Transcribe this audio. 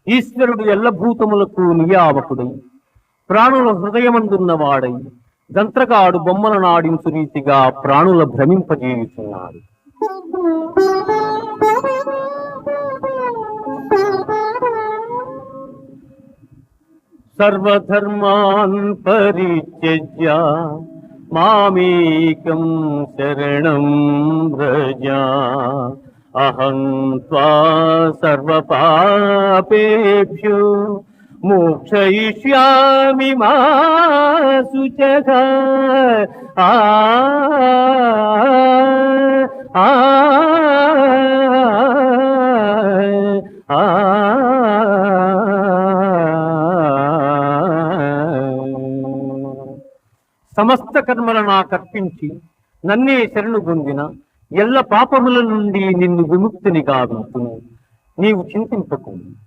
ఈశ్వరుడు ఎల్లభూతములకు నియామకుడై ప్రాణుల హృదయమందున్నవాడై గంత్రగాడు బొమ్మల నాడించు రీతిగా ప్రాణుల భ్రమింపజేయుచున్నాడు. సర్వధర్మాన్ పరిత్యజ్య మామేకం శరణం వ్రజ అహం త్వా సర్వపాపేభ్యో మోక్షయిష్యామి మా శుచః. ఆ ఆ సమస్త కర్మలను నాకర్పించి నన్నే శరణు పొందిన ఎల్ల పాపముల నుండి నిన్ను విముక్తిని గావించును. నీవు చింతింపకు.